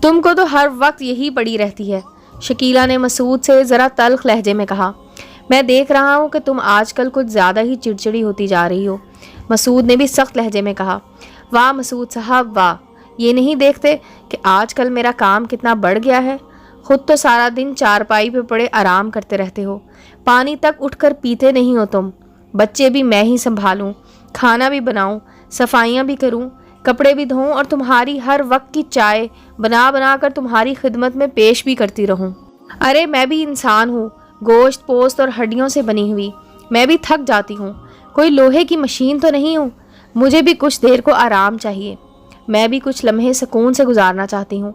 تم کو تو ہر وقت یہی پڑی رہتی ہے، شکیلا نے مسعود سے ذرا تلخ لہجے میں کہا۔ میں دیکھ رہا ہوں کہ تم آج کل کچھ زیادہ ہی چڑچڑی ہوتی جا رہی ہو، مسعود نے بھی سخت لہجے میں کہا۔ واہ مسعود صاحب واہ، یہ نہیں دیکھتے کہ آج کل میرا کام کتنا بڑھ گیا ہے؟ خود تو سارا دن چارپائی پہ پڑے آرام کرتے رہتے ہو، پانی تک اٹھ کر پیتے نہیں ہو تم۔ بچے بھی میں ہی سنبھالوں، کھانا بھی بناؤں، صفائیاں بھی کروں، کپڑے بھی دھوؤں اور تمہاری ہر وقت کی چائے بنا بنا کر تمہاری خدمت میں پیش بھی کرتی رہوں۔ ارے میں بھی انسان ہوں، گوشت پوست اور ہڈیوں سے بنی ہوئی، میں بھی تھک جاتی ہوں، کوئی لوہے کی مشین تو نہیں ہوں، مجھے بھی کچھ دیر کو آرام چاہیے، میں بھی کچھ لمحے سکون سے گزارنا چاہتی ہوں۔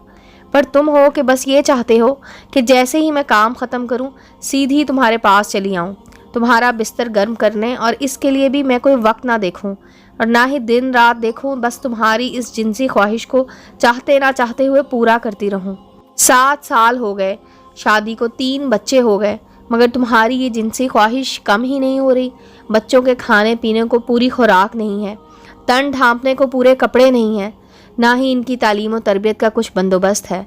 پر تم ہو کہ بس یہ چاہتے ہو کہ جیسے ہی میں کام ختم کروں سیدھی تمہارے پاس چلی آؤں، تمہارا بستر گرم کرنے، اور اس کے لیے بھی میں کوئی وقت نہ دیکھوں اور نہ ہی دن رات دیکھوں، بس تمہاری اس جنسی خواہش کو چاہتے نہ چاہتے ہوئے پورا کرتی رہوں۔ 7 سال ہو گئے، شادی کو 3 بچے ہو گئے، مگر تمہاری یہ جنسی خواہش کم ہی نہیں ہو رہی۔ بچوں کے کھانے پینے کو پوری خوراک نہیں ہے، تن ڈھانپنے کو پورے کپڑے نہیں ہیں، نہ ہی ان کی تعلیم و تربیت کا کچھ بندوبست ہے۔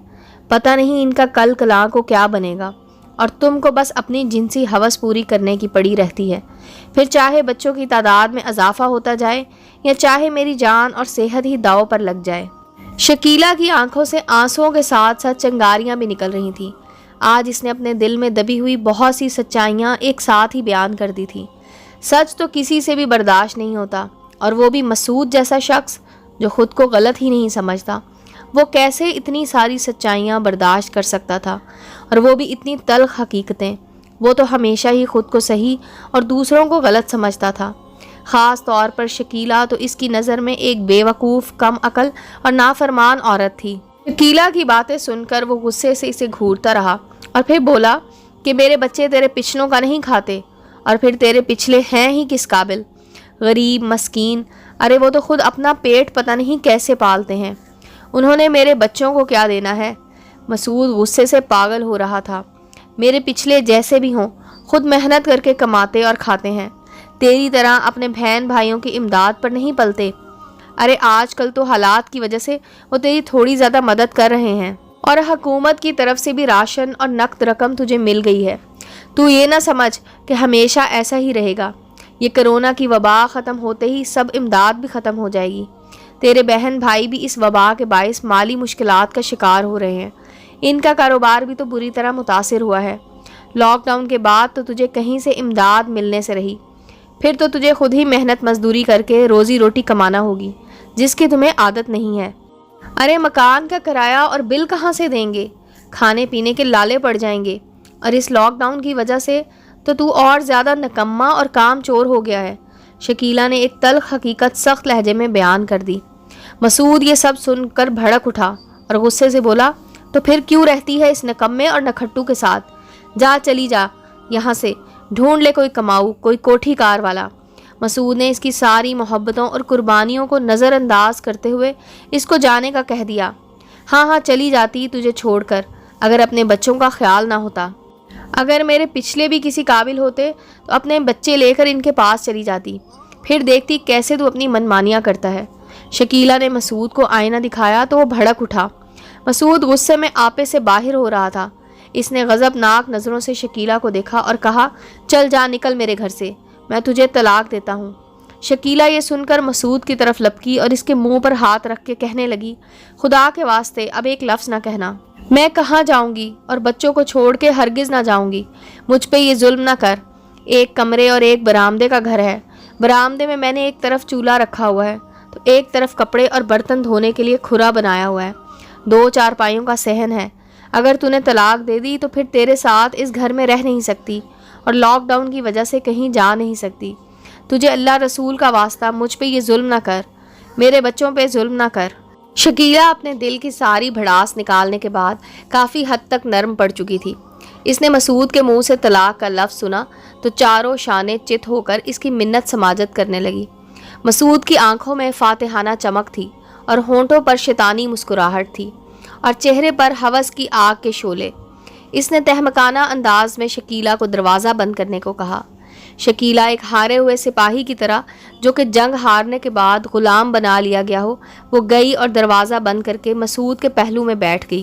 پتہ نہیں ان کا کل کلاں کو کیا بنے گا، اور تم کو بس اپنی جنسی ہوس پوری کرنے کی پڑی رہتی ہے، پھر چاہے بچوں کی تعداد میں اضافہ ہوتا جائے یا چاہے میری جان اور صحت ہی داؤ پر لگ جائے۔ شکیلا کی آنکھوں سے آنسوؤں کے ساتھ ساتھ چنگاریاں بھی نکل رہی تھیں۔ آج اس نے اپنے دل میں دبی ہوئی بہت سی سچائیاں ایک ساتھ ہی بیان کر دی تھی۔ سچ تو کسی سے بھی برداشت نہیں ہوتا، اور وہ بھی مسعود جیسا شخص جو خود کو غلط ہی نہیں سمجھتا۔ وہ کیسے اتنی ساری سچائیاں برداشت کر سکتا تھا، اور وہ بھی اتنی تلخ حقیقتیں؟ وہ تو ہمیشہ ہی خود کو صحیح اور دوسروں کو غلط سمجھتا تھا۔ خاص طور پر شکیلا تو اس کی نظر میں ایک بے وقوف، کم عقل اور نافرمان عورت تھی۔ شکیلا کی باتیں سن کر وہ غصے سے اسے گھورتا رہا اور پھر بولا کہ میرے بچے تیرے پچھلوں کا نہیں کھاتے، اور پھر تیرے پچھلے ہیں ہی کس قابل؟ غریب مسکین، ارے وہ تو خود اپنا پیٹ پتہ نہیں کیسے پالتے ہیں، انہوں نے میرے بچوں کو کیا دینا ہے؟ مسعود غصے سے پاگل ہو رہا تھا۔ میرے پچھلے جیسے بھی ہوں، خود محنت کر کے کماتے اور کھاتے ہیں، تیری طرح اپنے بہن بھائیوں کی امداد پر نہیں پلتے۔ ارے آج کل تو حالات کی وجہ سے وہ تیری تھوڑی زیادہ مدد کر رہے ہیں، اور حکومت کی طرف سے بھی راشن اور نقد رقم تجھے مل گئی ہے۔ تو یہ نہ سمجھ کہ ہمیشہ ایسا ہی رہے گا، یہ کرونا کی وبا ختم ہوتے ہی سب امداد بھی ختم ہو جائے گی۔ تیرے بہن بھائی بھی اس وبا کے باعث مالی مشکلات کا شکار ہو رہے ہیں، ان کا کاروبار بھی تو بری طرح متاثر ہوا ہے۔ لاک ڈاؤن کے بعد تو تجھے کہیں سے امداد ملنے سے رہی، پھر تو تجھے خود ہی محنت مزدوری کر کے روزی روٹی کمانا ہوگی، جس کی تمہیں عادت نہیں ہے۔ ارے مکان کا کرایہ اور بل کہاں سے دیں گے؟ کھانے پینے کے لالے پڑ جائیں گے، اور اس لاک ڈاؤن کی وجہ سے تو اور زیادہ نکما اور کام چور ہو گیا ہے، شکیلا نے ایک تلخ حقیقت سخت لہجے میں بیان کر دی۔ مسعود یہ سب سن کر بھڑک اٹھا اور غصے سے بولا، تو پھر کیوں رہتی ہے اس نکمے اور نکھٹو کے ساتھ؟ جا چلی جا یہاں سے، ڈھونڈ لے کوئی کماؤ، کوئی کوٹھی کار والا۔ مسعود نے اس کی ساری محبتوں اور قربانیوں کو نظر انداز کرتے ہوئے اس کو جانے کا کہہ دیا۔ ہاں چلی جاتی تجھے چھوڑ کر، اگر اپنے بچوں کا خیال نہ ہوتا۔ اگر میرے پچھلے بھی کسی قابل ہوتے تو اپنے بچے لے کر ان کے پاس چلی جاتی، پھر دیکھتی کیسے تو اپنی منمانیاں کرتا ہے۔ شکیلا نے مسعود کو آئینہ دکھایا تو وہ بھڑک اٹھا۔ مسعود غصے میں آپے سے باہر ہو رہا تھا۔ اس نے غضبناک نظروں سے شکیلا کو دیکھا اور کہا، چل جا، نکل میرے گھر سے، میں تجھے طلاق دیتا ہوں۔ شکیلا یہ سن کر مسعود کی طرف لپکی اور اس کے منہ پر ہاتھ رکھ کے کہنے لگی، خدا کے واسطے اب ایک لفظ نہ کہنا، میں کہاں جاؤں گی، اور بچوں کو چھوڑ کے ہرگز نہ جاؤں گی۔ مجھ پہ یہ ظلم نہ کر۔ ایک کمرے اور ایک برآمدے کا گھر ہے، برآمدے میں نے ایک طرف چولہا رکھا ہوا ہے تو ایک طرف کپڑے اور برتن دھونے کے لیے کھرا بنایا ہوا ہے، 2 چارپائیوں کا صحن ہے۔ اگر تو نے طلاق دے دی تو پھر تیرے ساتھ اس گھر میں رہ نہیں سکتی، اور لاک ڈاؤن کی وجہ سے کہیں جا نہیں سکتی۔ تجھے اللہ رسول کا واسطہ مجھ پہ یہ ظلم نہ کر، میرے بچوں پہ ظلم نہ کر۔ شکیلا اپنے دل کی ساری بھڑاس نکالنے کے بعد کافی حد تک نرم پڑ چکی تھی۔ اس نے مسعود کے منہ سے طلاق کا لفظ سنا تو چاروں شانے چت ہو کر اس کی منت سماجت کرنے لگی۔ مسعود کی آنکھوں میں فاتحانہ چمک تھی اور ہونٹوں پر شیطانی مسکراہٹ تھی اور چہرے پر ہوس کی آگ کے شعلے۔ اس نے تہمکانہ انداز میں شکیلا کو دروازہ بند کرنے کو کہا۔ شکیلا ایک ہارے ہوئے سپاہی کی طرح جو کہ جنگ ہارنے کے بعد غلام بنا لیا گیا ہو، وہ گئی اور دروازہ بند کر کے مسعود کے پہلو میں بیٹھ گئی۔